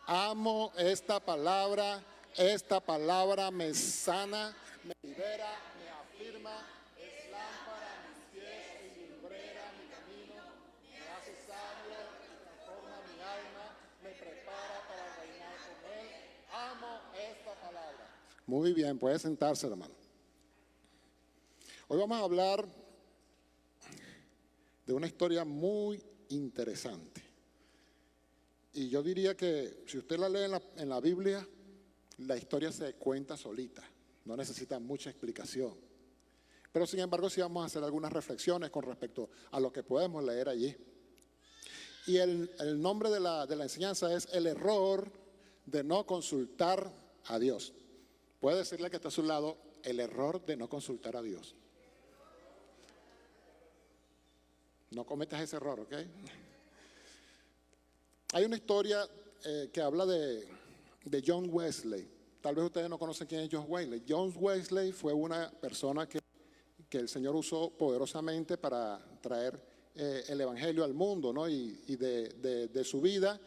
Amo esta palabra me sana, me libera, me afirma, es lámpara a mis pies y lumbrera mi camino, me hace sabio, transforma mi alma, me prepara para reinar con Él. Amo esta palabra. Muy bien, puede sentarse, hermano. Hoy vamos a hablar de una historia muy interesante. Y yo diría que si usted la lee en la Biblia, la historia se cuenta solita, no necesita mucha explicación. Pero sin embargo sí vamos a hacer algunas reflexiones con respecto a lo que podemos leer allí. Y el nombre de la enseñanza es el error de no consultar a Dios. Puede decirle que está a su lado, el error de no consultar a Dios. No cometas ese error, ¿ok? Hay una historia que habla de John Wesley. Tal vez ustedes no conocen quién es John Wesley. John Wesley fue una persona que el Señor usó poderosamente para traer el Evangelio al mundo, ¿no? Y de su vida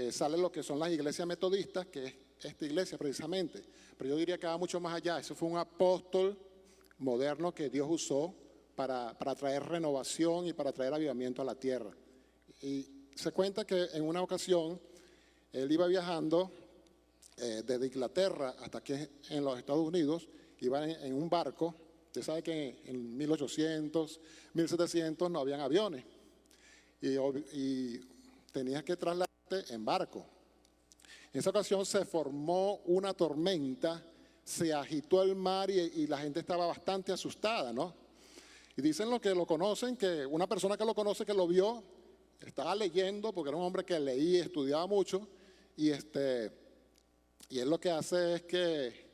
sale lo que son las iglesias metodistas, que es esta iglesia precisamente. Pero yo diría que va mucho más allá. Ese fue un apóstol moderno que Dios usó para traer renovación y para traer avivamiento a la tierra. Y se cuenta que en una ocasión él iba viajando desde Inglaterra hasta aquí en los Estados Unidos, iba en un barco. Usted sabe que en 1800, 1700 no habían aviones y tenías que trasladarte en barco. En esa ocasión se formó una tormenta, se agitó el mar y la gente estaba bastante asustada, ¿no? Y dicen los que lo conocen, que una persona que lo conoce, que lo vio, estaba leyendo, porque era un hombre que leía y estudiaba mucho, y él lo que hace es que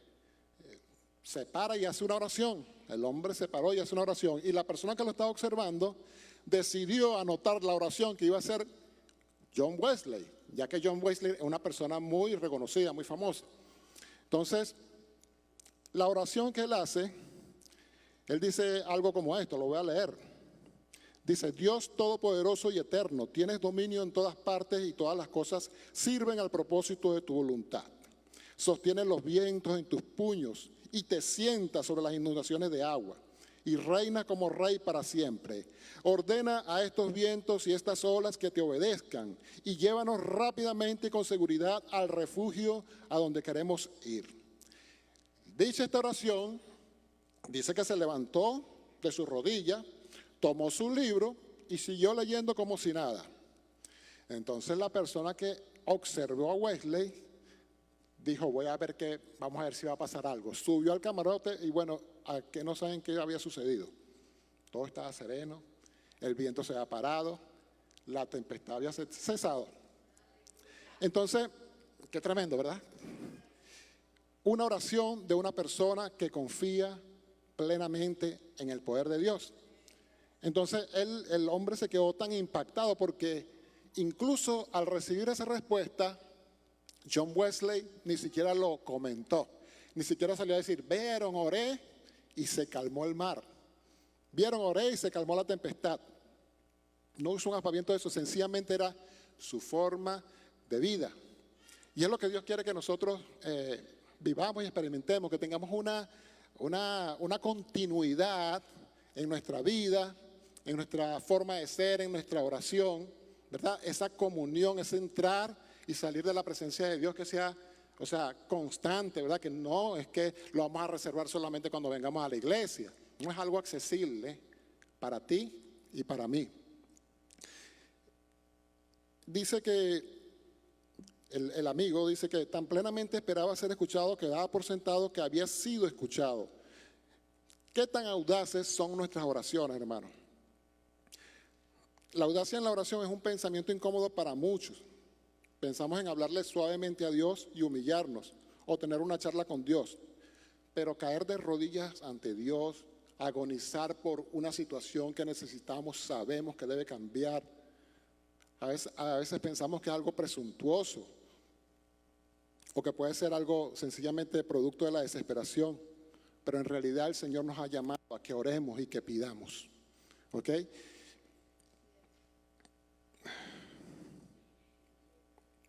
se para y hace una oración. El hombre se paró y hace una oración, y la persona que lo estaba observando decidió anotar la oración que iba a hacer John Wesley, ya que John Wesley es una persona muy reconocida, muy famosa. Entonces, la oración que él hace, él dice algo como esto, lo voy a leer. Dice: Dios todopoderoso y eterno, tienes dominio en todas partes y todas las cosas sirven al propósito de tu voluntad. Sostienes los vientos en tus puños y te sientas sobre las inundaciones de agua y reinas como rey para siempre. Ordena a estos vientos y estas olas que te obedezcan y llévanos rápidamente y con seguridad al refugio a donde queremos ir. Dicha esta oración, dice que se levantó de su rodilla, tomó su libro y siguió leyendo como si nada. Entonces la persona que observó a Wesley dijo: vamos a ver si va a pasar algo. Subió al camarote y bueno, a que no saben qué había sucedido. Todo estaba sereno, el viento se había parado, la tempestad había cesado. Entonces, qué tremendo, ¿verdad? Una oración de una persona que confía plenamente en el poder de Dios. Entonces el hombre se quedó tan impactado porque incluso al recibir esa respuesta, John Wesley ni siquiera lo comentó, ni siquiera salió a decir: vieron, oré y se calmó el mar, vieron, oré y se calmó la tempestad. No hizo un aspaviento de eso, sencillamente era su forma de vida. Y es lo que Dios quiere que nosotros vivamos y experimentemos, que tengamos una continuidad en nuestra vida, en nuestra forma de ser, en nuestra oración, ¿verdad? Esa comunión, ese entrar y salir de la presencia de Dios que sea, constante, ¿verdad? Que no es que lo vamos a reservar solamente cuando vengamos a la iglesia. No es algo accesible para ti y para mí. Dice que el amigo dice que tan plenamente esperaba ser escuchado que daba por sentado que había sido escuchado. ¿Qué tan audaces son nuestras oraciones, hermano? La audacia en la oración es un pensamiento incómodo para muchos. Pensamos en hablarle suavemente a Dios y humillarnos, o tener una charla con Dios. Pero caer de rodillas ante Dios, agonizar por una situación que necesitamos, sabemos que debe cambiar. A veces pensamos que es algo presuntuoso, o que puede ser algo sencillamente producto de la desesperación. Pero en realidad el Señor nos ha llamado a que oremos y que pidamos. ¿Ok?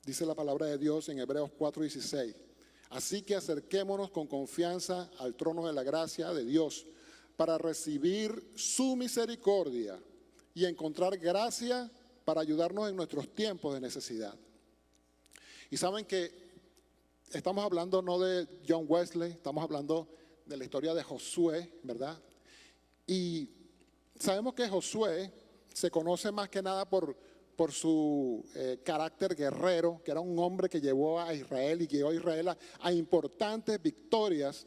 Dice la palabra de Dios en Hebreos 4:16. Así que acerquémonos con confianza al trono de la gracia de Dios para recibir su misericordia y encontrar gracia para ayudarnos en nuestros tiempos de necesidad. Y saben que estamos hablando no de John Wesley, estamos hablando de la historia de Josué, ¿verdad? Y sabemos que Josué se conoce más que nada por su carácter guerrero, que era un hombre que llevó a Israel y guió a Israel a importantes victorias,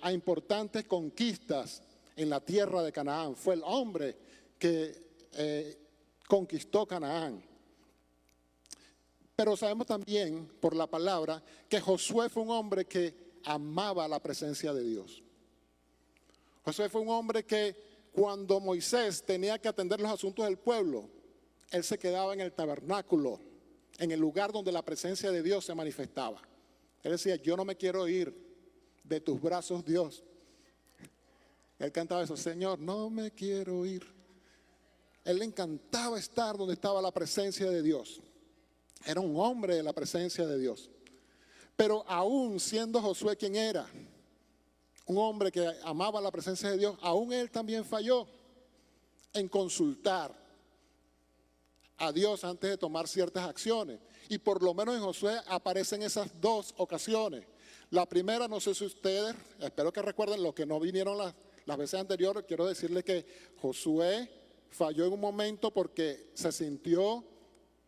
a importantes conquistas en la tierra de Canaán. Fue el hombre que conquistó Canaán. Pero sabemos también por la palabra que Josué fue un hombre que amaba la presencia de Dios. Josué fue un hombre que cuando Moisés tenía que atender los asuntos del pueblo, él se quedaba en el tabernáculo, en el lugar donde la presencia de Dios se manifestaba. Él decía, yo no me quiero ir de tus brazos, Dios. Él cantaba eso, Señor, no me quiero ir. Él le encantaba estar donde estaba la presencia de Dios. Era un hombre de la presencia de Dios. Pero aún siendo Josué quien era, un hombre que amaba la presencia de Dios, aún él también falló en consultar a Dios antes de tomar ciertas acciones. Y por lo menos en Josué aparecen esas dos ocasiones. La primera, no sé si ustedes, espero que recuerden los que no vinieron las veces anteriores, quiero decirles que Josué falló en un momento porque se sintió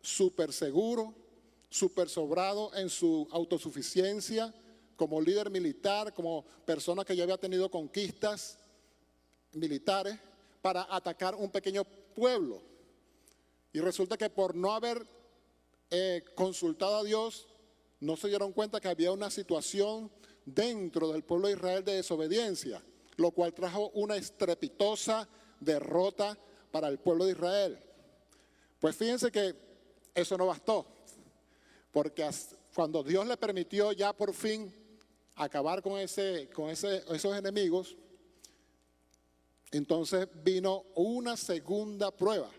súper seguro, súper sobrado en su autosuficiencia como líder militar, como persona que ya había tenido conquistas militares para atacar un pequeño pueblo. Y resulta que por no haber consultado a Dios, no se dieron cuenta que había una situación dentro del pueblo de Israel de desobediencia, lo cual trajo una estrepitosa derrota para el pueblo de Israel. Pues fíjense que eso no bastó, porque cuando Dios le permitió ya por fin acabar con esos enemigos, entonces vino una segunda prueba.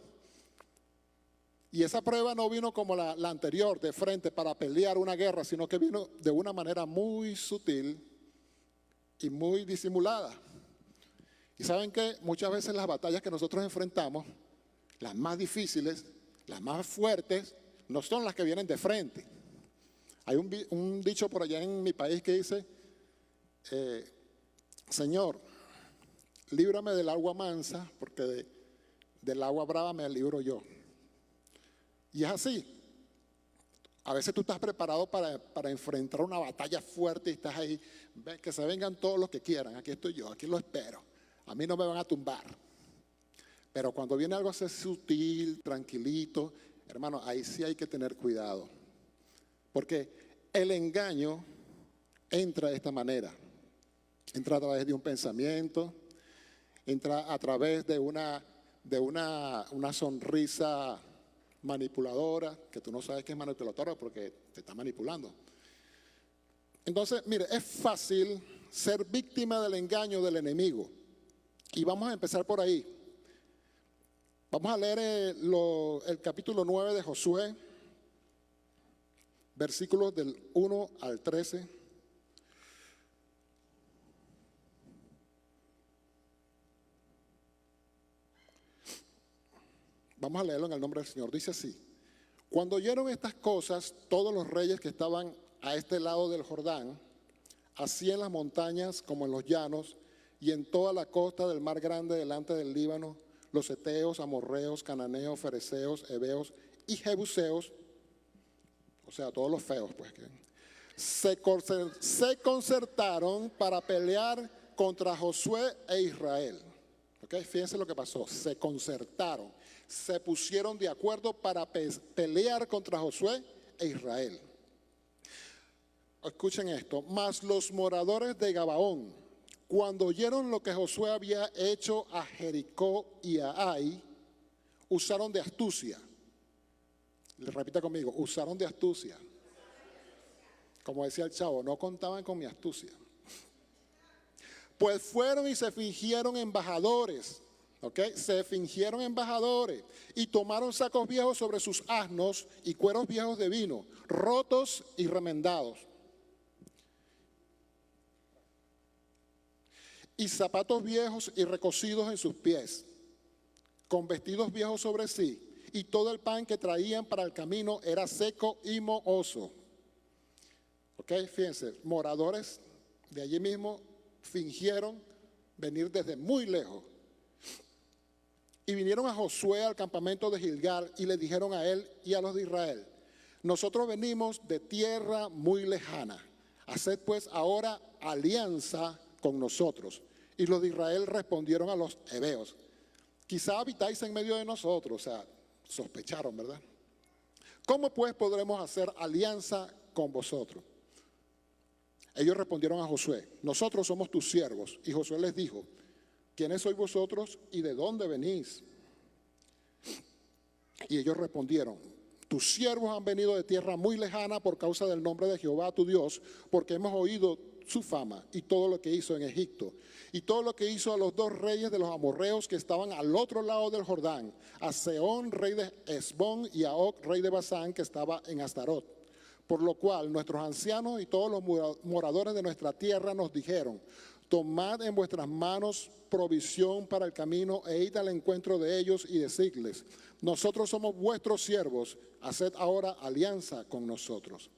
Y esa prueba no vino como la anterior, de frente para pelear una guerra, sino que vino de una manera muy sutil y muy disimulada. Y saben que muchas veces las batallas que nosotros enfrentamos, las más difíciles, las más fuertes, no son las que vienen de frente. Hay un dicho por allá en mi país que dice, Señor, líbrame del agua mansa, porque del agua brava me libro yo. Y es así. A veces tú estás preparado para enfrentar una batalla fuerte y estás ahí, que se vengan todos los que quieran, aquí estoy yo, aquí lo espero, a mí no me van a tumbar. Pero cuando viene algo así sutil, tranquilito, hermano, ahí sí hay que tener cuidado. Porque el engaño entra de esta manera. Entra a través de un pensamiento, entra a través de una sonrisa manipuladora, que tú no sabes que es manipuladora porque te está manipulando. Entonces, mire, es fácil ser víctima del engaño del enemigo. Y vamos a empezar por ahí. Vamos a leer el capítulo 9 de Josué, versículos del 1 al 13. Vamos a leerlo en el nombre del Señor. Dice así: cuando oyeron estas cosas, todos los reyes que estaban a este lado del Jordán, así en las montañas como en los llanos, y en toda la costa del mar grande delante del Líbano, los heteos, amorreos, cananeos, fereceos, heveos y jebuseos, o sea, todos los feos, pues, se concertaron para pelear contra Josué e Israel. ¿Okay? Fíjense lo que pasó, se concertaron. Se pusieron de acuerdo para pelear contra Josué e Israel. Escuchen esto. Mas los moradores de Gabaón, cuando oyeron lo que Josué había hecho a Jericó y a Ai, usaron de astucia. Le repita conmigo, usaron de astucia. Como decía el chavo, no contaban con mi astucia. Pues fueron y se fingieron embajadores ¿ok? Se fingieron embajadores y tomaron sacos viejos sobre sus asnos y cueros viejos de vino, rotos y remendados, y zapatos viejos y recocidos en sus pies, con vestidos viejos sobre sí, y todo el pan que traían para el camino era seco y mohoso. ¿Ok? Fíjense, moradores de allí mismo fingieron venir desde muy lejos. Y vinieron a Josué al campamento de Gilgal y le dijeron a él y a los de Israel: nosotros venimos de tierra muy lejana, haced pues ahora alianza con nosotros. Y los de Israel respondieron a los heveos: quizá habitáis en medio de nosotros. O sea, sospecharon, ¿verdad? ¿Cómo pues podremos hacer alianza con vosotros? Ellos respondieron a Josué: nosotros somos tus siervos. Y Josué les dijo: ¿quiénes sois vosotros y de dónde venís? Y ellos respondieron: tus siervos han venido de tierra muy lejana por causa del nombre de Jehová tu Dios, porque hemos oído su fama y todo lo que hizo en Egipto, y todo lo que hizo a los dos reyes de los amorreos que estaban al otro lado del Jordán, a Sehón, rey de Hesbón, y a Og, rey de Basán, que estaba en Astarot. Por lo cual nuestros ancianos y todos los moradores de nuestra tierra nos dijeron: tomad en vuestras manos provisión para el camino e id al encuentro de ellos y decidles: nosotros somos vuestros siervos, haced ahora alianza con nosotros.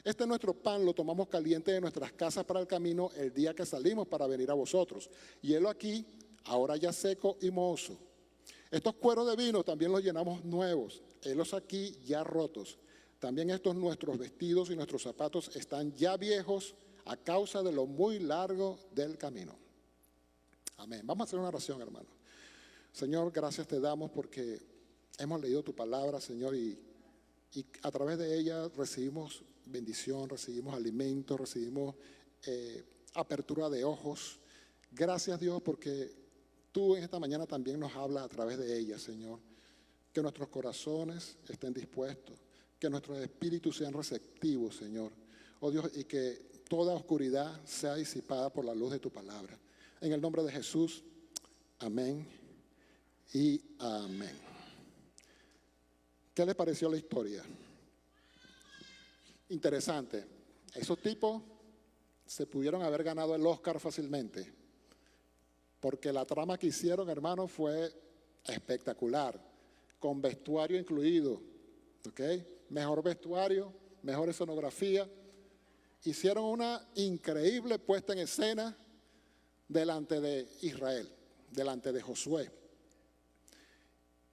Este nuestro pan lo tomamos caliente de nuestras casas para el camino el día que salimos para venir a vosotros. Y helo aquí, ahora ya seco y mohoso. Estos cueros de vino también los llenamos nuevos, helos aquí ya rotos. También estos nuestros vestidos y nuestros zapatos están ya viejos a causa de lo muy largo del camino. Amén. Vamos a hacer una oración, hermano. Señor, gracias te damos porque hemos leído tu palabra, Señor, y a través de ella recibimos bendición, recibimos alimento, recibimos apertura de ojos. Gracias, Dios, porque tú en esta mañana también nos hablas a través de ella, Señor. Que nuestros corazones estén dispuestos, que nuestros espíritus sean receptivos, Señor. Oh Dios, y que toda oscuridad sea disipada por la luz de tu palabra. En el nombre de Jesús, amén y amén. ¿Qué les pareció la historia? Interesante. Esos tipos se pudieron haber ganado el Oscar fácilmente, porque la trama que hicieron, hermano, fue espectacular, con vestuario incluido, ¿ok? Mejor vestuario, mejor escenografía. Hicieron una increíble puesta en escena delante de Israel, delante de Josué.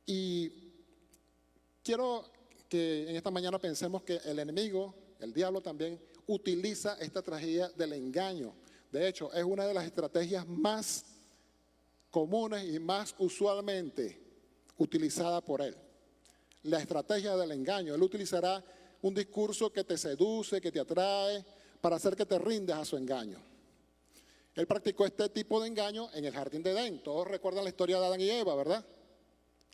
Y quiero que en esta mañana pensemos que el enemigo, el diablo también, utiliza esta tragedia del engaño. De hecho, es una de las estrategias más comunes y más usualmente utilizada por él. La estrategia del engaño. Él utilizará un discurso que te seduce, que te atrae, para hacer que te rindas a su engaño. Él practicó este tipo de engaño en el jardín de Edén. Todos recuerdan la historia de Adán y Eva, ¿verdad?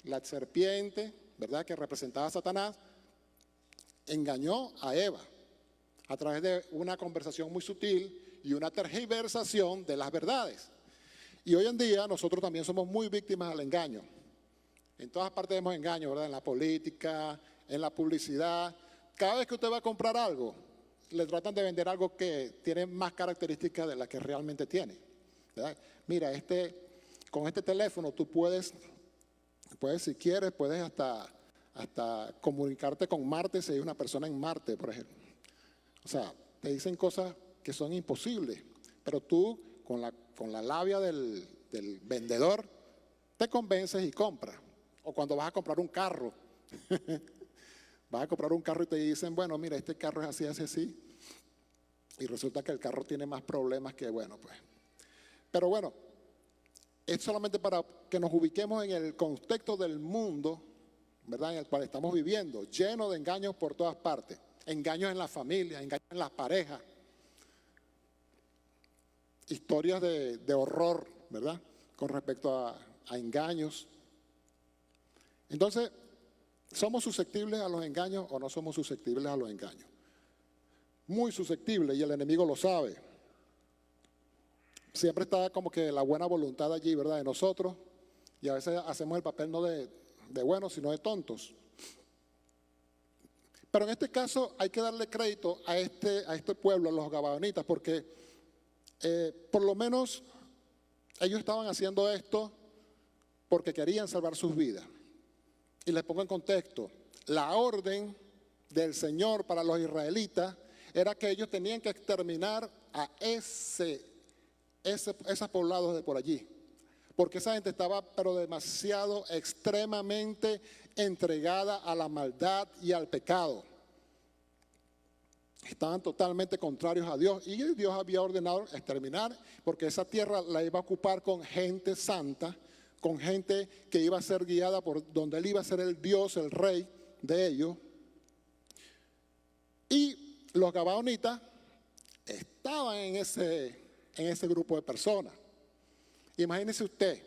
La serpiente, ¿verdad?, que representaba a Satanás, engañó a Eva a través de una conversación muy sutil y una tergiversación de las verdades. Y hoy en día nosotros también somos muy víctimas al engaño. En todas partes vemos engaño, ¿verdad? En la política, en la publicidad. Cada vez que usted va a comprar algo, le tratan de vender algo que tiene más características de las que realmente tiene, ¿verdad? Mira, con este teléfono tú puedes si quieres, puedes hasta comunicarte con Marte si hay una persona en Marte, por ejemplo. O sea, te dicen cosas que son imposibles, pero tú con la labia del vendedor te convences y compras. O cuando vas a comprar un carro, vas a comprar un carro y te dicen, bueno, mira, este carro es así, así, así. Y resulta que el carro tiene más problemas que, bueno, pues. Pero bueno, es solamente para que nos ubiquemos en el contexto del mundo, ¿verdad?, en el cual estamos viviendo, lleno de engaños por todas partes. Engaños en la familia, engaños en las parejas. Historias de horror, ¿verdad?, con respecto a engaños. Entonces, ¿somos susceptibles a los engaños o no somos susceptibles a los engaños? Muy susceptibles, y el enemigo lo sabe. Siempre está como que la buena voluntad allí, ¿verdad?, de nosotros, Y a veces hacemos el papel no de buenos, sino de tontos. Pero en este caso hay que darle crédito a este pueblo, a los gabaonitas, porque por lo menos ellos estaban haciendo esto porque querían salvar sus vidas. Y les pongo en contexto, la orden del Señor para los israelitas era que ellos tenían que exterminar a esos poblados de por allí. Porque esa gente estaba pero demasiado, extremadamente entregada a la maldad y al pecado. Estaban totalmente contrarios a Dios y Dios había ordenado exterminar porque esa tierra la iba a ocupar con gente santa, con gente que iba a ser guiada por donde él iba a ser el Dios, el rey de ellos. Y los gabaonitas estaban en ese grupo de personas. Imagínese usted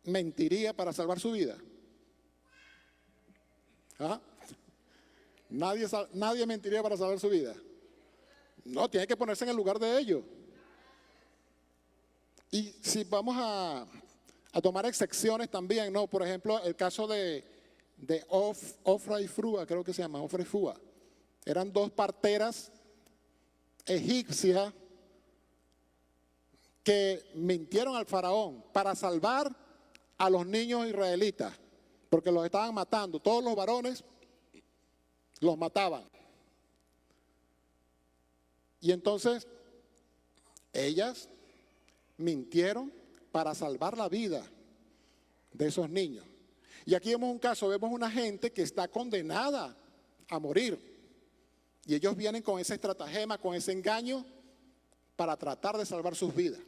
mentiría para salvar su vida. ¿Ah? Nadie mentiría para salvar su vida. No, tiene que ponerse en el lugar de ellos. Y si vamos a tomar excepciones también, ¿no? Por ejemplo, el caso de Ofra y Frúa, creo que se llama, Ofra y Frúa. Eran dos parteras egipcias que mintieron al faraón para salvar a los niños israelitas, porque los estaban matando. Todos los varones los mataban. Y entonces ellas mintieron para salvar la vida de esos niños. Y aquí vemos un caso, vemos una gente que está condenada a morir. Y ellos vienen con ese estratagema, con ese engaño, para tratar de salvar sus vidas.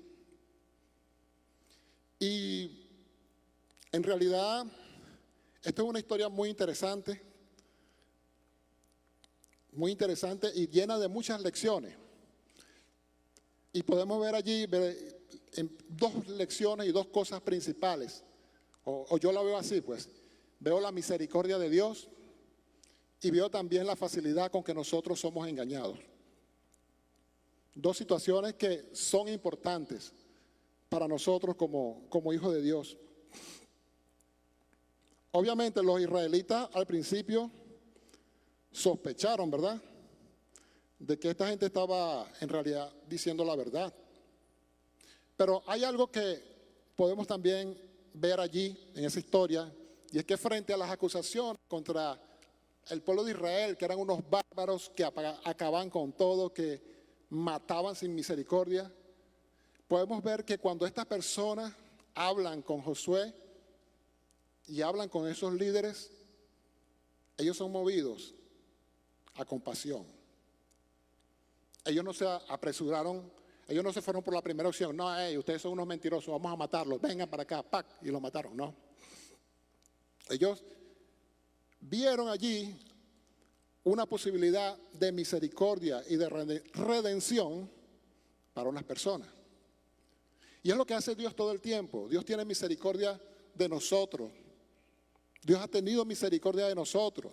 Y en realidad, esto es una historia muy interesante y llena de muchas lecciones. Y podemos ver allí en dos lecciones y dos cosas principales. O yo la veo así, pues. Veo la misericordia de Dios y veo también la facilidad con que nosotros somos engañados. Dos situaciones que son importantes para nosotros como hijos de Dios. Obviamente los israelitas al principio sospecharon, ¿verdad?, de que esta gente estaba en realidad diciendo la verdad. Pero hay algo que podemos también ver allí en esa historia, y es que frente a las acusaciones contra el pueblo de Israel, que eran unos bárbaros que acababan con todo, que mataban sin misericordia, podemos ver que cuando estas personas hablan con Josué y hablan con esos líderes, ellos son movidos a compasión. Ellos no se apresuraron, ellos no se fueron por la primera opción. No, ustedes son unos mentirosos, vamos a matarlos, vengan para acá, ¡pac! Y los mataron. No. Ellos vieron allí una posibilidad de misericordia y de redención para unas personas. Y es lo que hace Dios todo el tiempo. Dios tiene misericordia de nosotros. Dios ha tenido misericordia de nosotros.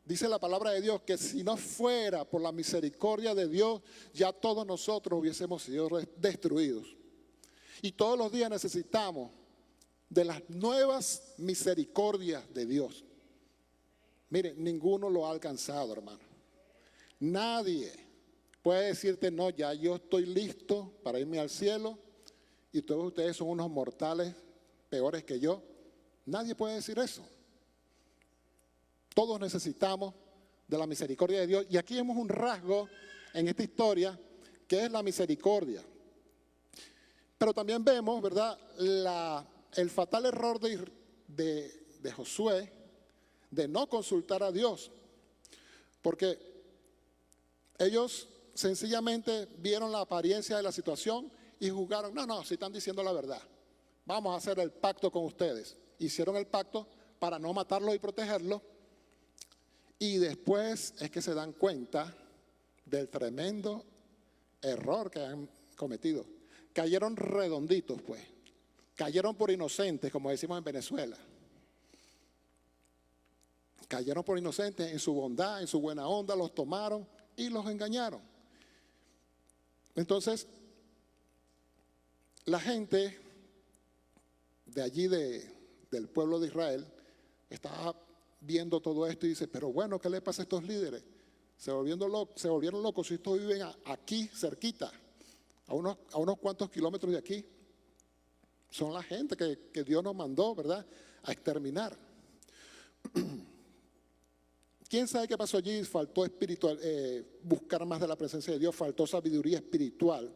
Dice la palabra de Dios que si no fuera por la misericordia de Dios, ya todos nosotros hubiésemos sido destruidos. Y todos los días necesitamos de las nuevas misericordias de Dios. Mire, ninguno lo ha alcanzado, hermano. Nadie puede decirte, no, ya yo estoy listo para irme al cielo y todos ustedes son unos mortales peores que yo. Nadie puede decir eso. Todos necesitamos de la misericordia de Dios. Y aquí vemos un rasgo en esta historia que es la misericordia. Pero también vemos, ¿verdad?, el fatal error de Josué de no consultar a Dios. Porque ellos sencillamente vieron la apariencia de la situación y juzgaron, no, si están diciendo la verdad, vamos a hacer el pacto con ustedes. Hicieron el pacto para no matarlo y protegerlo. Y después es que se dan cuenta del tremendo error que han cometido. Cayeron redonditos, pues. Cayeron por inocentes, como decimos en Venezuela. Cayeron por inocentes en su bondad, en su buena onda, los tomaron y los engañaron. Entonces, la gente de allí, del pueblo de Israel, estaba viendo todo esto y dice, pero bueno, ¿qué le pasa a estos líderes? Se volvieron locos. Si estos viven aquí, cerquita, a unos cuantos kilómetros de aquí. Son la gente que Dios nos mandó, ¿verdad?, a exterminar. ¿Quién sabe qué pasó allí? Faltó buscar más de la presencia de Dios, faltó sabiduría espiritual,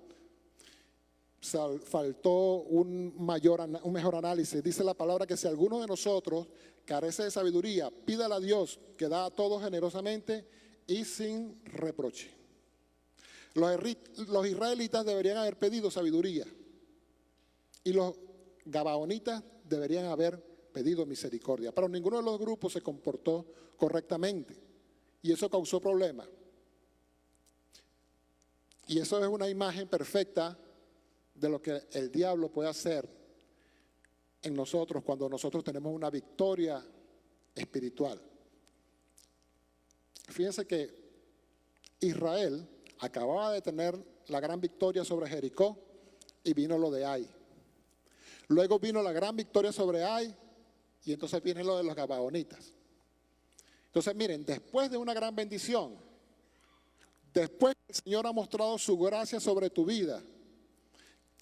faltó un mejor análisis. Dice la palabra que si alguno de nosotros carece de sabiduría, pídala a Dios, que da a todos generosamente y sin reproche. Los israelitas deberían haber pedido sabiduría y los gabaonitas deberían haber pedido misericordia, pero ninguno de los grupos se comportó correctamente y eso causó problemas. Y eso es una imagen perfecta de lo que el diablo puede hacer en nosotros cuando nosotros tenemos una victoria espiritual. Fíjense que Israel acababa de tener la gran victoria sobre Jericó y vino lo de Ai. Luego vino la gran victoria sobre Ai y entonces viene lo de los gabaonitas. Entonces miren, después de una gran bendición, después que el Señor ha mostrado su gracia sobre tu vida,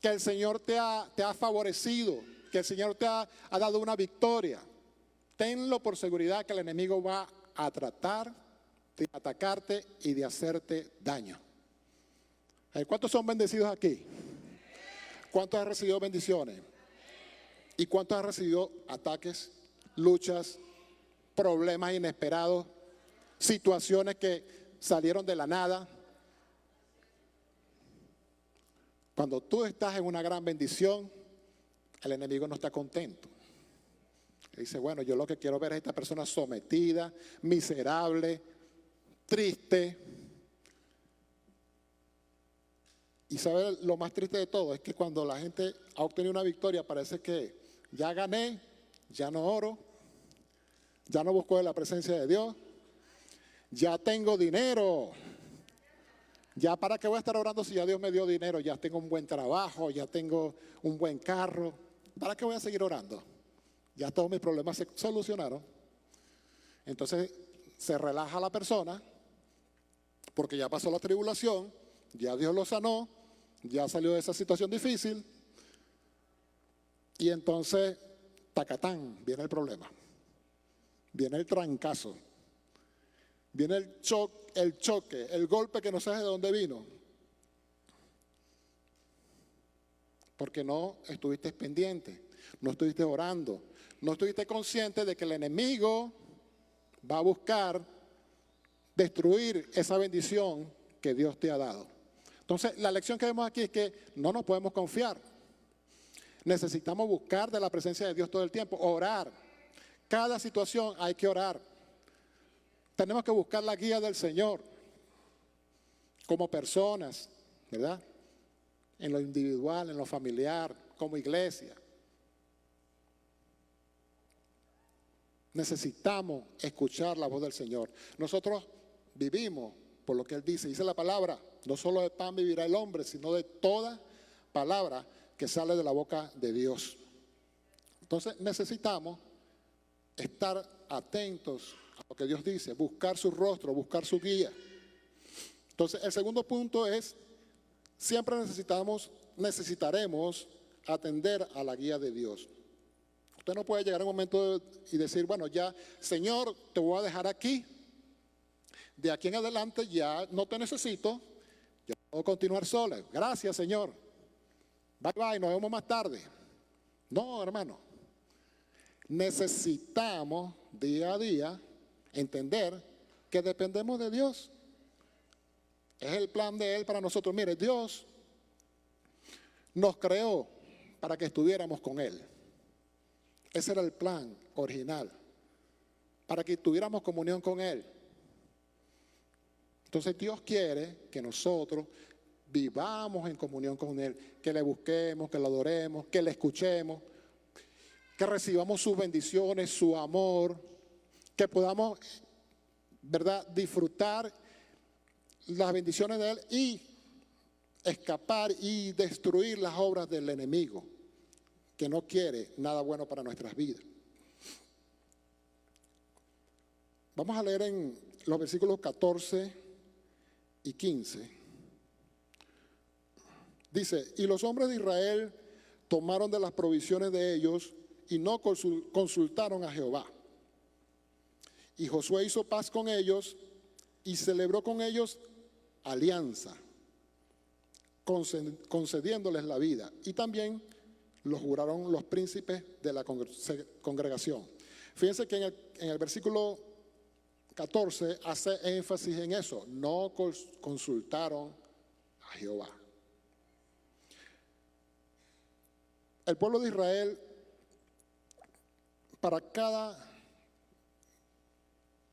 que el Señor te ha favorecido, que el Señor te ha dado una victoria, tenlo por seguridad que el enemigo va a tratar de atacarte y de hacerte daño. ¿Cuántos son bendecidos aquí? ¿Cuántos han recibido bendiciones? ¿Y cuántos han recibido ataques, luchas, problemas inesperados, situaciones que salieron de la nada? Cuando tú estás en una gran bendición, el enemigo no está contento. Dice, bueno, yo lo que quiero ver es a esta persona sometida, miserable, triste. Y ¿sabe lo más triste de todo? Es que cuando la gente ha obtenido una victoria, parece que ya gané, ya no oro, ya no busco de la presencia de Dios, ya tengo dinero. Ya para qué voy a estar orando si ya Dios me dio dinero, ya tengo un buen trabajo, ya tengo un buen carro. ¿Para qué voy a seguir orando? Ya todos mis problemas se solucionaron. Entonces se relaja la persona porque ya pasó la tribulación, ya Dios lo sanó, ya salió de esa situación difícil. Y entonces, tacatán, viene el problema. Viene el trancazo. Viene el choque, el golpe que no sabes de dónde vino. Porque no estuviste pendiente, no estuviste orando, no estuviste consciente de que el enemigo va a buscar destruir esa bendición que Dios te ha dado. Entonces, la lección que vemos aquí es que no nos podemos confiar. Necesitamos buscar de la presencia de Dios todo el tiempo, orar. Cada situación hay que orar. Tenemos que buscar la guía del Señor como personas, ¿verdad? En lo individual, en lo familiar, como iglesia. Necesitamos escuchar la voz del Señor. Nosotros vivimos por lo que Él dice. Dice la palabra, no solo de pan vivirá el hombre, sino de toda palabra que sale de la boca de Dios. Entonces necesitamos estar atentos a lo que Dios dice, buscar su rostro, buscar su guía. Entonces el segundo punto es, siempre necesitaremos atender a la guía de Dios. Usted no puede llegar a un momento y decir, bueno, ya, Señor, te voy a dejar aquí. De aquí en adelante ya no te necesito, yo puedo continuar sola. Gracias, Señor. Bye, bye, nos vemos más tarde. No, hermano. Necesitamos día a día entender que dependemos de Dios. Es el plan de Él para nosotros. Mire, Dios nos creó para que estuviéramos con Él. Ese era el plan original, para que tuviéramos comunión con Él. Entonces Dios quiere que nosotros vivamos en comunión con Él, que le busquemos, que lo adoremos, que le escuchemos, que recibamos sus bendiciones, su amor, que podamos, ¿verdad?, disfrutar las bendiciones de Él y escapar y destruir las obras del enemigo, que no quiere nada bueno para nuestras vidas. Vamos a leer en los versículos 14 y 15. Dice, y los hombres de Israel tomaron de las provisiones de ellos y no consultaron a Jehová. Y Josué hizo paz con ellos y celebró con ellos alianza, concediéndoles la vida. Y también lo juraron los príncipes de la congregación. Fíjense que en el versículo 14 hace énfasis en eso. No consultaron a Jehová. El pueblo de Israel, para cada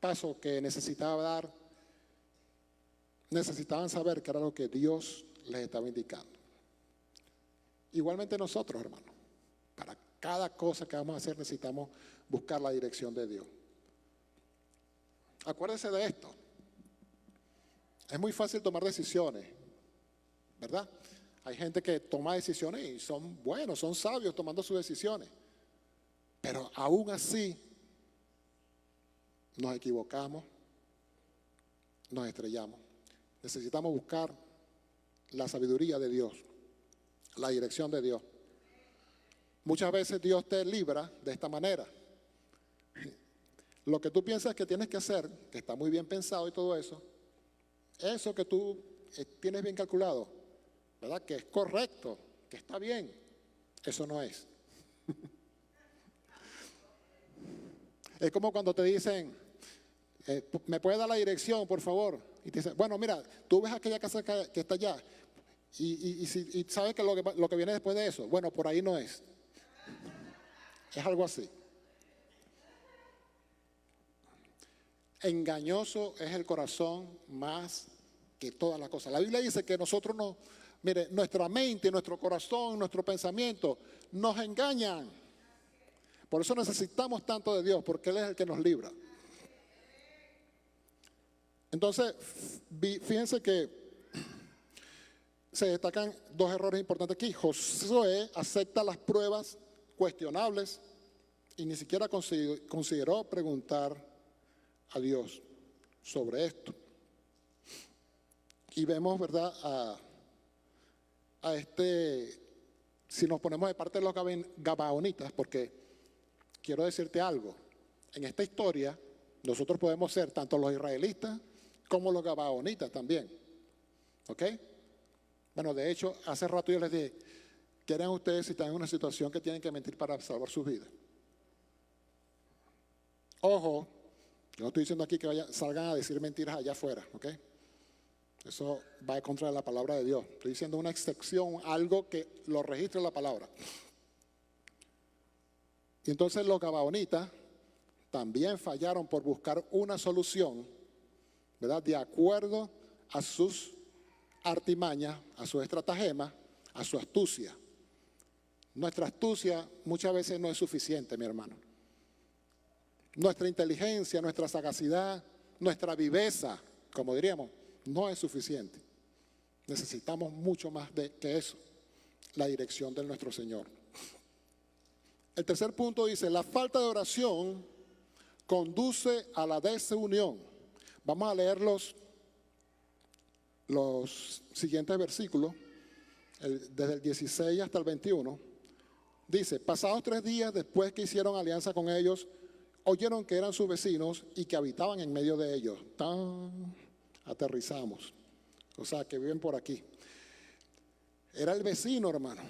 paso que necesitaba dar, necesitaban saber qué era lo que Dios les estaba indicando. Igualmente nosotros, hermanos, para cada cosa que vamos a hacer necesitamos buscar la dirección de Dios. Acuérdese de esto. Es muy fácil tomar decisiones, ¿verdad? Hay gente que toma decisiones y son buenos, son sabios tomando sus decisiones. Pero aún así nos equivocamos, nos estrellamos. Necesitamos buscar la sabiduría de Dios, la dirección de Dios. Muchas veces Dios te libra de esta manera. Lo que tú piensas que tienes que hacer, que está muy bien pensado y todo eso que tú tienes bien calculado, ¿verdad? Que es correcto, que está bien, eso no es. Es como cuando te dicen, ¿me puedes dar la dirección, por favor? Y te dicen, bueno, mira, tú ves aquella casa que está allá y sabes que lo que viene después de eso, bueno, por ahí no es. Es algo así. Engañoso es el corazón más que todas las cosas. La Biblia dice que nosotros no, mire, nuestra mente, nuestro corazón, nuestro pensamiento nos engañan. Por eso necesitamos tanto de Dios, porque Él es el que nos libra. Entonces, fíjense que se destacan dos errores importantes aquí. Josué acepta las pruebas cuestionables y ni siquiera consideró preguntar a Dios sobre esto. Y vemos, ¿verdad?, si nos ponemos de parte de los gabaonitas, porque quiero decirte algo, en esta historia nosotros podemos ser tanto los israelitas como los gabaonitas también, ¿ok? Bueno, de hecho, hace rato yo les dije, ¿qué harán ustedes si están en una situación que tienen que mentir para salvar sus vidas? Ojo, yo no estoy diciendo aquí que salgan a decir mentiras allá afuera, ¿ok? Eso va en contra de la palabra de Dios. Estoy diciendo una excepción, algo que lo registre la palabra. Y entonces los gabaonitas también fallaron por buscar una solución, ¿verdad?, de acuerdo a sus artimañas, a su estratagema, a su astucia. Nuestra astucia muchas veces no es suficiente, mi hermano. Nuestra inteligencia, nuestra sagacidad, nuestra viveza, como diríamos, no es suficiente. Necesitamos mucho más que eso, la dirección de nuestro Señor. El tercer punto dice, la falta de oración conduce a la desunión. Vamos a leer los siguientes versículos, desde el 16 hasta el 21. Dice, pasados 3 días después que hicieron alianza con ellos, oyeron que eran sus vecinos y que habitaban en medio de ellos. Aterrizamos. O sea, que viven por aquí. Era el vecino, hermano.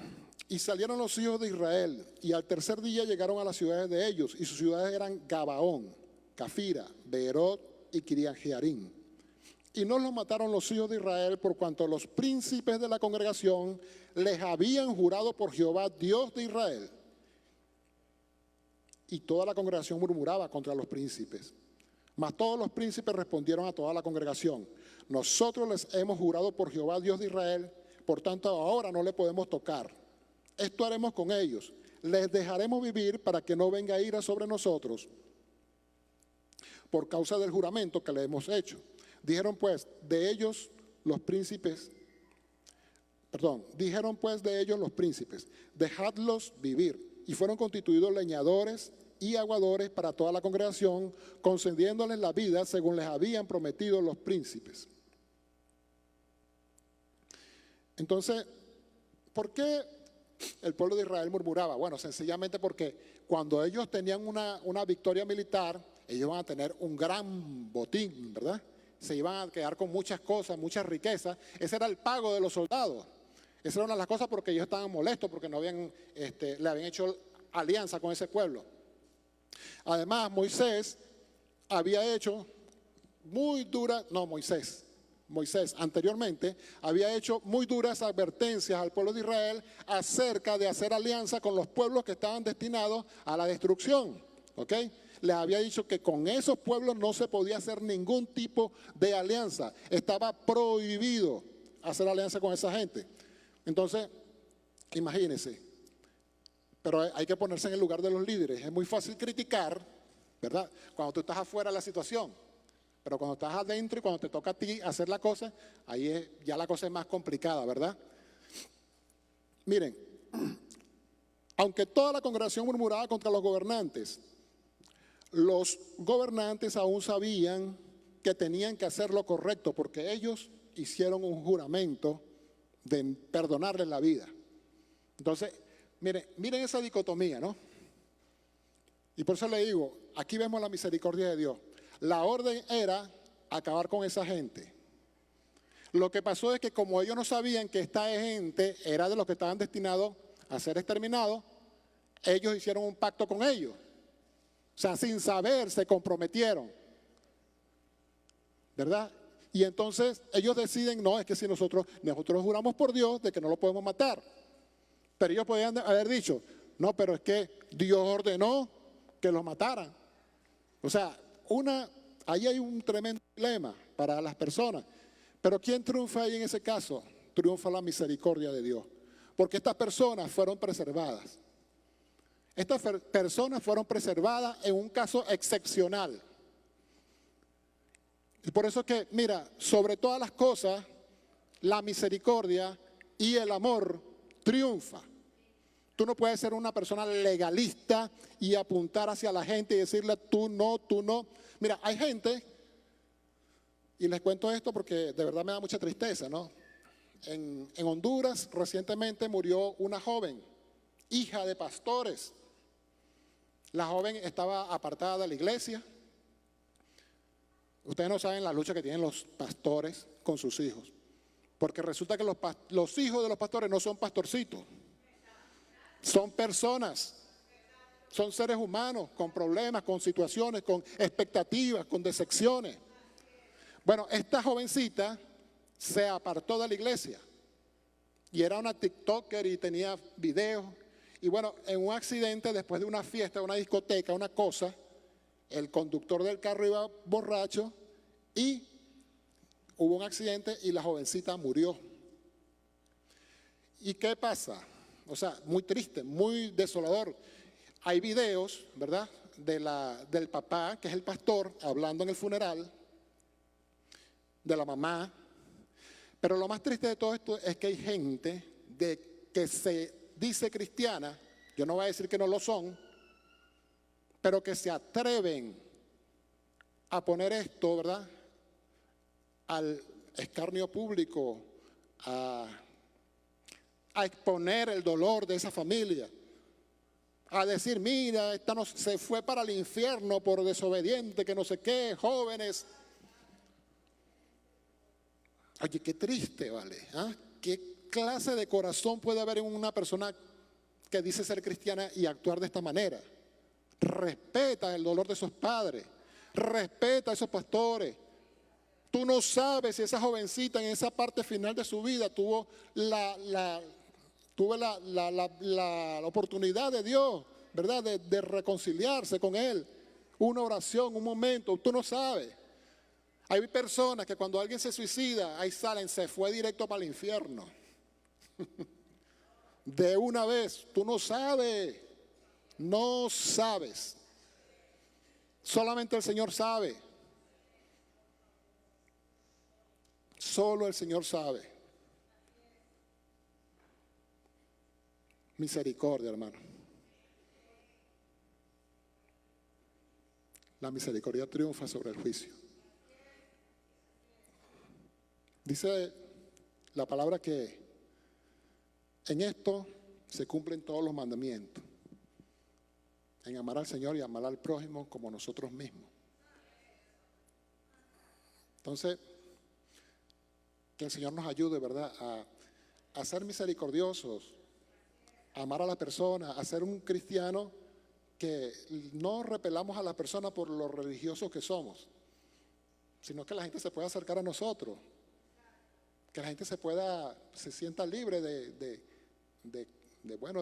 Y salieron los hijos de Israel, y al tercer día llegaron a las ciudades de ellos, y sus ciudades eran Gabaón, Cafira, Beerot y Kiriat Jearim. Y no los mataron los hijos de Israel, por cuanto los príncipes de la congregación les habían jurado por Jehová, Dios de Israel. Y toda la congregación murmuraba contra los príncipes. Mas todos los príncipes respondieron a toda la congregación, nosotros les hemos jurado por Jehová, Dios de Israel, por tanto ahora no le podemos tocar. Esto haremos con ellos, les dejaremos vivir para que no venga ira sobre nosotros por causa del juramento que le hemos hecho. Dijeron pues de ellos los príncipes, dejadlos vivir. y fueron constituidos leñadores y aguadores para toda la congregación, concediéndoles la vida según les habían prometido los príncipes. Entonces, ¿por qué el pueblo de Israel murmuraba? Bueno, sencillamente porque cuando ellos tenían una victoria militar, ellos iban a tener un gran botín, ¿verdad? Se iban a quedar con muchas cosas, muchas riquezas. Ese era el pago de los soldados. Esa era una de las cosas porque ellos estaban molestos porque no le habían hecho alianza con ese pueblo. Además, Moisés anteriormente había hecho muy duras advertencias al pueblo de Israel acerca de hacer alianza con los pueblos que estaban destinados a la destrucción. ¿Ok? Les había dicho que con esos pueblos no se podía hacer ningún tipo de alianza. Estaba prohibido hacer alianza con esa gente. Entonces, imagínense, pero hay que ponerse en el lugar de los líderes. Es muy fácil criticar, ¿verdad? Cuando tú estás afuera de la situación. Pero cuando estás adentro y cuando te toca a ti hacer la cosa, ya la cosa es más complicada, ¿verdad? Miren, aunque toda la congregación murmuraba contra los gobernantes aún sabían que tenían que hacer lo correcto porque ellos hicieron un juramento de perdonarles la vida. Entonces, miren esa dicotomía, ¿no? Y por eso le digo, aquí vemos la misericordia de Dios. La orden era acabar con esa gente. Lo que pasó es que como ellos no sabían que esta gente era de los que estaban destinados a ser exterminados, ellos hicieron un pacto con ellos. O sea, sin saber se comprometieron, ¿verdad? Y entonces ellos deciden, no, es que si nosotros juramos por Dios de que no lo podemos matar. Pero ellos podían haber dicho, no, pero es que Dios ordenó que los mataran. O sea, ahí hay un tremendo dilema para las personas. Pero ¿quién triunfa ahí en ese caso? Triunfa la misericordia de Dios. Porque estas personas fueron preservadas. Estas personas fueron preservadas en un caso excepcional. Y por eso que, mira, sobre todas las cosas, la misericordia y el amor triunfa. Tú no puedes ser una persona legalista y apuntar hacia la gente y decirle tú no, tú no. Mira, hay gente, y les cuento esto porque de verdad me da mucha tristeza, ¿no? En Honduras recientemente murió una joven, hija de pastores. La joven estaba apartada de la iglesia. Ustedes no saben la lucha que tienen los pastores con sus hijos. Porque resulta que los hijos de los pastores no son pastorcitos. Son personas. Son seres humanos con problemas, con situaciones, con expectativas, con decepciones. Bueno, esta jovencita se apartó de la iglesia. Y era una TikToker y tenía videos. Y bueno, en un accidente, después de una fiesta, una discoteca, una cosa, el conductor del carro iba borracho y hubo un accidente y la jovencita murió. ¿Y qué pasa? O sea, muy triste, muy desolador. Hay videos, ¿verdad?, del papá, que es el pastor, hablando en el funeral, de la mamá. Pero lo más triste de todo esto es que hay gente que se dice cristiana, yo no voy a decir que no lo son, pero que se atreven a poner esto, ¿verdad?, al escarnio público, a exponer el dolor de esa familia, a decir, mira, esta no, se fue para el infierno por desobediente, que no sé qué, jóvenes. Oye, qué triste, ¿vale? ¿Ah? ¿Qué clase de corazón puede haber en una persona que dice ser cristiana y actuar de esta manera? Respeta el dolor de esos padres, respeta a esos pastores. Tú no sabes si esa jovencita en esa parte final de su vida tuvo la oportunidad de Dios, ¿verdad?, de reconciliarse con Él. Una oración, un momento, tú no sabes. Hay personas que cuando alguien se suicida, ahí salen, se fue directo para el infierno. De una vez, tú no sabes. No sabes. Solamente el Señor sabe. Solo el Señor sabe. Misericordia, hermano. La misericordia triunfa sobre el juicio. Dice la palabra que en esto se cumplen todos los mandamientos, en amar al Señor y amar al prójimo como nosotros mismos. Entonces, que el Señor nos ayude, ¿verdad?, a ser misericordiosos, a amar a la persona, a ser un cristiano que no repelamos a la persona por lo religiosos que somos, sino que la gente se pueda acercar a nosotros, que la gente se sienta libre de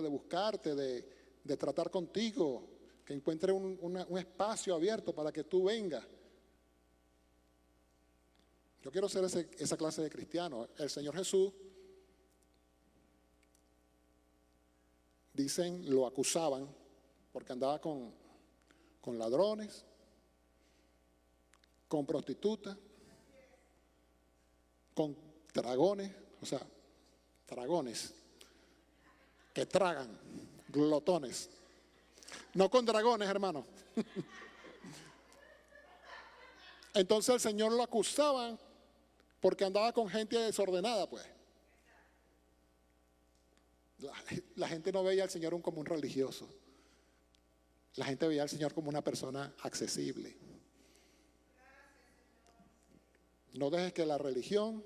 buscarte, de tratar contigo, que encuentre un espacio abierto para que tú vengas. Yo quiero ser esa clase de cristiano. El Señor Jesús, dicen, lo acusaban porque andaba con ladrones, con prostitutas, con dragones, o sea, dragones que tragan, glotones. No con dragones, hermano. Entonces el Señor lo acusaban porque andaba con gente desordenada, pues. La gente no veía al Señor como un religioso. La gente veía al Señor como una persona accesible. No dejes que la religión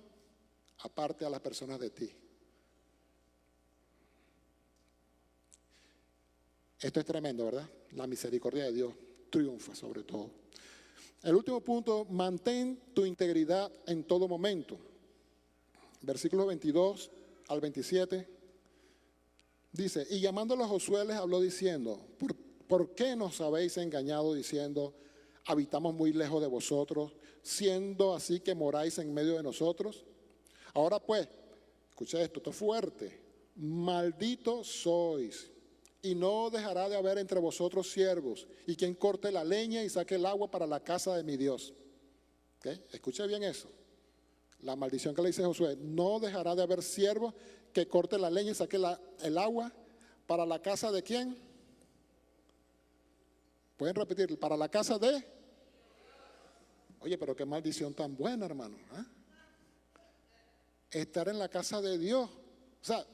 aparte a las personas de ti. Esto es tremendo, ¿verdad? La misericordia de Dios triunfa sobre todo. El último punto, mantén tu integridad en todo momento. Versículos 22 al 27 dice, y llamándolo a Josué les habló diciendo, ¿por qué nos habéis engañado diciendo, habitamos muy lejos de vosotros, siendo así que moráis en medio de nosotros? Ahora pues, escucha esto es fuerte, malditos sois, y no dejará de haber entre vosotros siervos, y quien corte la leña y saque el agua para la casa de mi Dios. ¿Okay? Escuche bien eso. La maldición que le dice Josué, no dejará de haber siervos que corte la leña y saque el agua para la casa de ¿quién? Pueden repetir, para la casa de. Oye, pero qué maldición tan buena, hermano. Estar en la casa de Dios. O sea,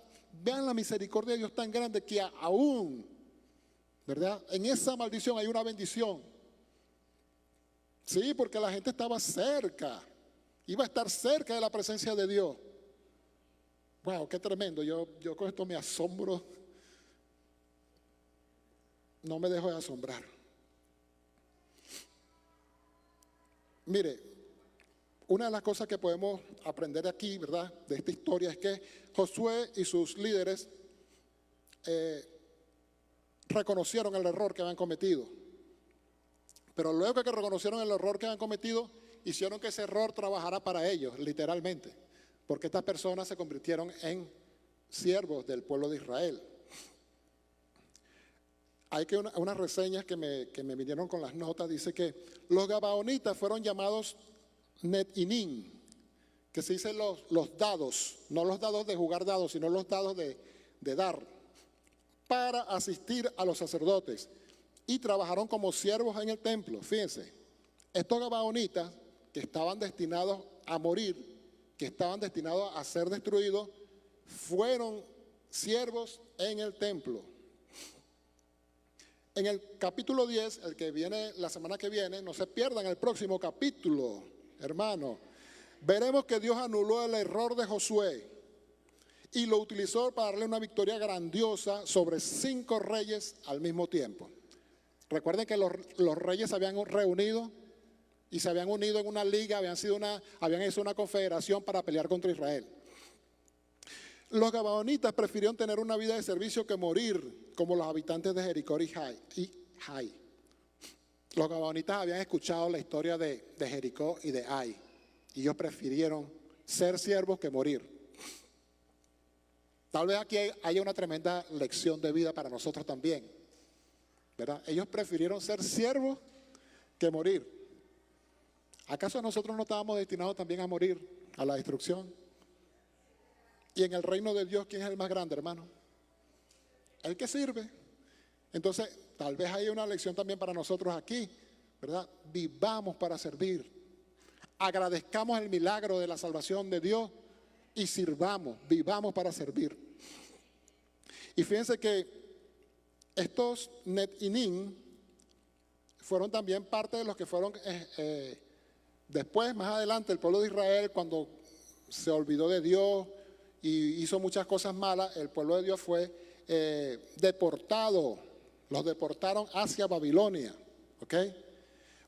vean la misericordia de Dios tan grande que aún, ¿verdad?, en esa maldición hay una bendición. Sí, porque la gente estaba cerca, iba a estar cerca de la presencia de Dios. Wow, qué tremendo. Yo con esto me asombro. No me dejo de asombrar. Mire, una de las cosas que podemos aprender aquí, ¿verdad?, de esta historia es que Josué y sus líderes reconocieron el error que habían cometido. Pero luego que reconocieron el error que habían cometido, hicieron que ese error trabajara para ellos, literalmente. Porque estas personas se convirtieron en siervos del pueblo de Israel. Hay que unas reseñas que me vinieron con las notas, dice que los gabaonitas fueron llamados Net-Inim, que se dicen los dados, no los dados de jugar dados, sino los dados de dar, para asistir a los sacerdotes, y trabajaron como siervos en el templo. Fíjense, estos gabaonitas que estaban destinados a morir, que estaban destinados a ser destruidos, fueron siervos en el templo. En el capítulo 10, el que viene la semana que viene, no se pierdan el próximo capítulo, hermano. Veremos que Dios anuló el error de Josué y lo utilizó para darle una victoria grandiosa sobre 5 reyes al mismo tiempo. Recuerden que los reyes se habían reunido y se habían unido en una liga, habían hecho una confederación para pelear contra Israel. Los gabaonitas prefirieron tener una vida de servicio que morir como los habitantes de Jericó y Jai. Los gabaonitas habían escuchado la historia de Jericó y de Ai, y ellos prefirieron ser siervos que morir. Tal vez aquí haya una tremenda lección de vida para nosotros también, ¿verdad? Ellos prefirieron ser siervos que morir. ¿Acaso nosotros no estábamos destinados también a morir, a la destrucción? Y en el reino de Dios, ¿quién es el más grande, hermano? El que sirve. Entonces, tal vez haya una lección también para nosotros aquí. ¿verdad? Vivamos para servir. Agradezcamos el milagro de la salvación de Dios y sirvamos, vivamos para servir. Y fíjense que estos Net-Inim fueron también parte de los que fueron después, más adelante, el pueblo de Israel, cuando se olvidó de Dios y hizo muchas cosas malas, el pueblo de Dios fue deportado. Los deportaron hacia Babilonia. ¿Ok?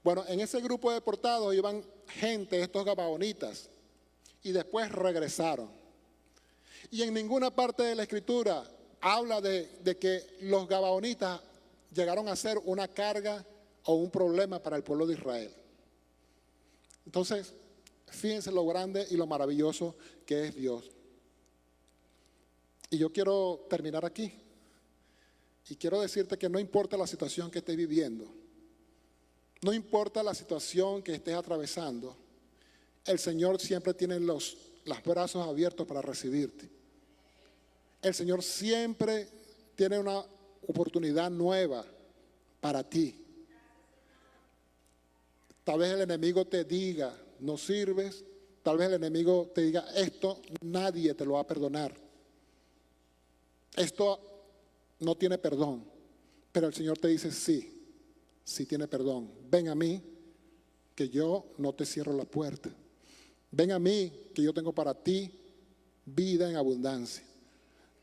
Bueno, en ese grupo de deportados iban gente, estos gabaonitas, y después regresaron. Y en ninguna parte de la Escritura habla de que los gabaonitas llegaron a ser una carga o un problema para el pueblo de Israel. Entonces, fíjense lo grande y lo maravilloso que es Dios. Y yo quiero terminar aquí. Y quiero decirte que no importa la situación que estés viviendo, no importa la situación que estés atravesando, el Señor siempre tiene los brazos abiertos para recibirte. El Señor siempre tiene una oportunidad nueva para ti. Tal vez el enemigo te diga, no sirves. Tal vez el enemigo te diga, esto nadie te lo va a perdonar. Esto no tiene perdón. Pero el Señor te dice, sí, sí tiene perdón. Ven a mí, que yo no te cierro la puerta. Ven a mí, que yo tengo para ti vida en abundancia.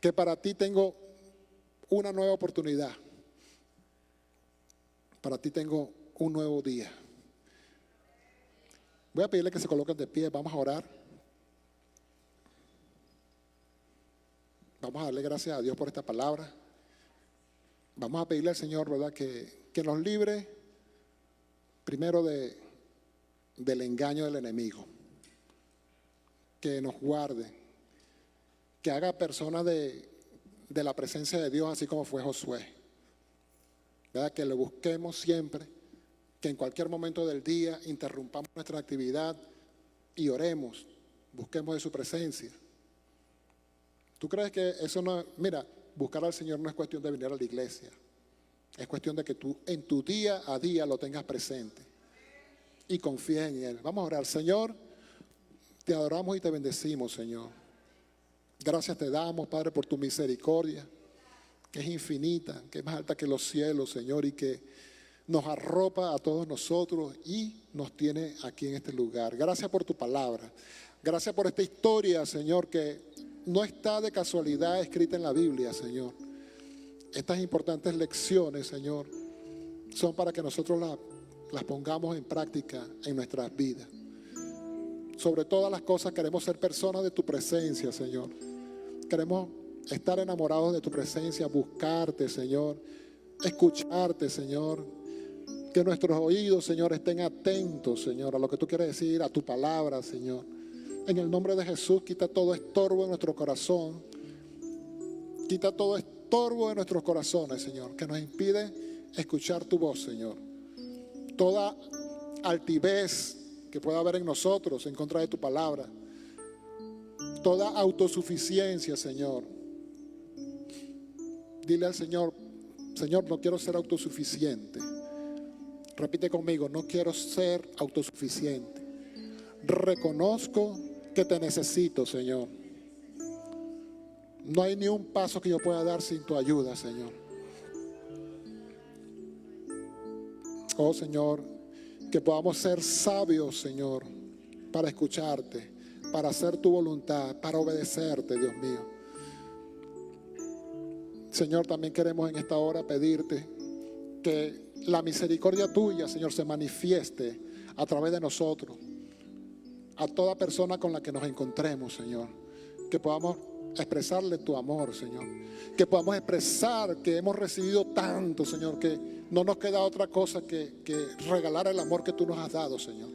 Que para ti tengo una nueva oportunidad. Para ti tengo un nuevo día. Voy a pedirle que se coloquen de pie, vamos a orar. Vamos a darle gracias a Dios por esta palabra. Vamos a pedirle al Señor, ¿verdad?, que nos libre primero del engaño del enemigo. Que nos guarde. Que haga personas de la presencia de Dios, así como fue Josué. ¿Verdad? Que le busquemos siempre. Que en cualquier momento del día interrumpamos nuestra actividad y oremos, busquemos de su presencia. ¿Tú crees que eso no? Mira, buscar al Señor no es cuestión de venir a la iglesia, es cuestión de que tú en tu día a día lo tengas presente y confíes en Él. Vamos a orar. Señor, te adoramos y te bendecimos, Señor. Gracias te damos, Padre, por tu misericordia, que es infinita, que es más alta que los cielos, Señor, y que nos arropa a todos nosotros y nos tiene aquí en este lugar. Gracias por tu palabra. Gracias por esta historia, Señor, que no está de casualidad escrita en la Biblia, Señor. Estas importantes lecciones, Señor, son para que nosotros las pongamos en práctica en nuestras vidas. Sobre todas las cosas queremos ser personas de tu presencia, Señor. Queremos estar enamorados de tu presencia, buscarte, Señor, escucharte, Señor. Que nuestros oídos, Señor, estén atentos, Señor, a lo que tú quieres decir, a tu palabra, Señor. En el nombre de Jesús, quita todo estorbo en nuestro corazón. Quita todo estorbo de nuestros corazones, Señor, que nos impide escuchar tu voz, Señor. Toda altivez que pueda haber en nosotros en contra de tu palabra. Toda autosuficiencia, Señor. Dile al Señor, Señor, no quiero ser autosuficiente. Repite conmigo, no quiero ser autosuficiente. Reconozco que te necesito, Señor. No hay ni un paso que yo pueda dar sin tu ayuda, Señor. Oh, Señor, que podamos ser sabios, Señor, para escucharte, para hacer tu voluntad, para obedecerte, Dios mío. Señor, también queremos en esta hora pedirte que la misericordia tuya, Señor, se manifieste a través de nosotros, a toda persona con la que nos encontremos, Señor. Que podamos expresarle tu amor, Señor. Que podamos expresar que hemos recibido tanto, Señor, que no nos queda otra cosa que regalar el amor que tú nos has dado, Señor.